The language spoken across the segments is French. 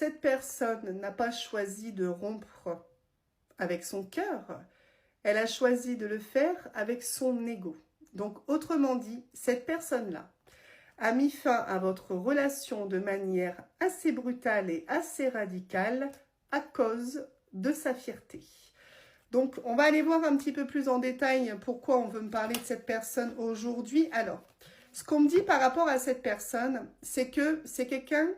cette personne n'a pas choisi de rompre avec son cœur, elle a choisi de le faire avec son ego. Donc, autrement dit, cette personne-là a mis fin à votre relation de manière assez brutale et assez radicale à cause de sa fierté. Donc, on va aller voir un petit peu plus en détail pourquoi on veut me parler de cette personne aujourd'hui. Alors, ce qu'on me dit par rapport à cette personne, c'est que c'est quelqu'un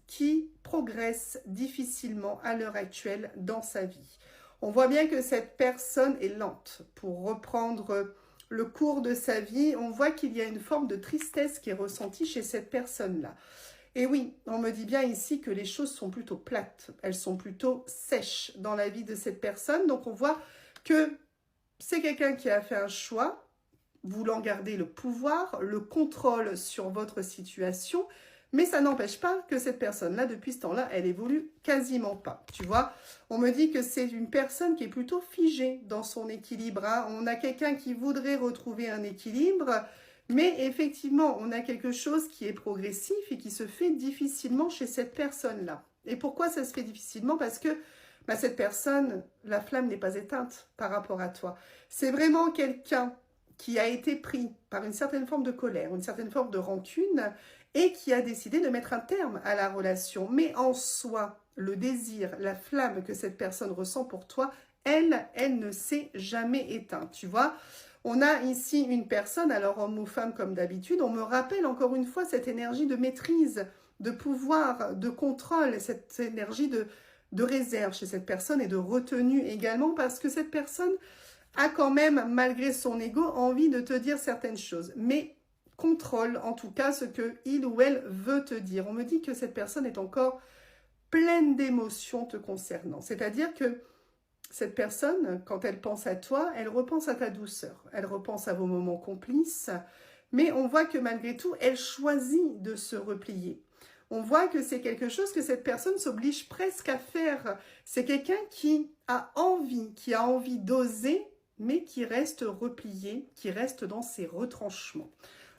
qui progresse difficilement à l'heure actuelle dans sa vie. On voit bien que cette personne est lente. Pour reprendre le cours de sa vie, on voit qu'il y a une forme de tristesse qui est ressentie chez cette personne-là. Et oui, on me dit bien ici que les choses sont plutôt plates, elles sont plutôt sèches dans la vie de cette personne. Donc on voit que c'est quelqu'un qui a fait un choix, voulant garder le pouvoir, le contrôle sur votre situation, mais ça n'empêche pas que cette personne-là, depuis ce temps-là, elle évolue quasiment pas. Tu vois, on me dit que c'est une personne qui est plutôt figée dans son équilibre. Hein. On a quelqu'un qui voudrait retrouver un équilibre, mais effectivement, on a quelque chose qui est progressif et qui se fait difficilement chez cette personne-là. Et pourquoi ça se fait difficilement? Parce que cette personne, la flamme n'est pas éteinte par rapport à toi. C'est vraiment quelqu'un qui a été pris par une certaine forme de colère, une certaine forme de rancune, et qui a décidé de mettre un terme à la relation. Mais en soi, le désir, la flamme que cette personne ressent pour toi, elle ne s'est jamais éteinte, tu vois. On a ici une personne, alors homme ou femme comme d'habitude, on me rappelle encore une fois cette énergie de maîtrise, de pouvoir, de contrôle, cette énergie de réserve chez cette personne et de retenue également, parce que cette personne a quand même, malgré son ego, envie de te dire certaines choses. Mais contrôle en tout cas ce qu'il ou elle veut te dire. On me dit que cette personne est encore pleine d'émotions te concernant. C'est-à-dire que cette personne, quand elle pense à toi, elle repense à ta douceur. Elle repense à vos moments complices. Mais on voit que malgré tout, elle choisit de se replier. On voit que c'est quelque chose que cette personne s'oblige presque à faire. C'est quelqu'un qui a envie d'oser, mais qui reste replié, qui reste dans ses retranchements.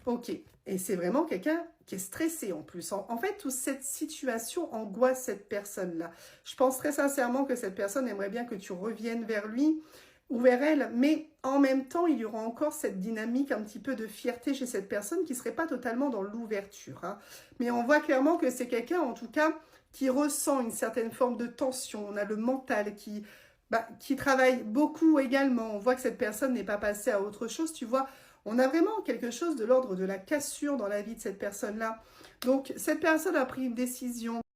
Ok, et c'est vraiment quelqu'un qui est stressé en plus. En fait, toute cette situation angoisse cette personne-là. Je pense très sincèrement que cette personne aimerait bien que tu reviennes vers lui ou vers elle, mais en même temps, il y aura encore cette dynamique un petit peu de fierté chez cette personne qui ne serait pas totalement dans l'ouverture. Hein. Mais on voit clairement que c'est quelqu'un, en tout cas, qui ressent une certaine forme de tension. On a le mental qui travaille beaucoup également. On voit que cette personne n'est pas passée à autre chose, tu vois. On a vraiment quelque chose de l'ordre de la cassure dans la vie de cette personne-là. Donc, cette personne a pris une décision.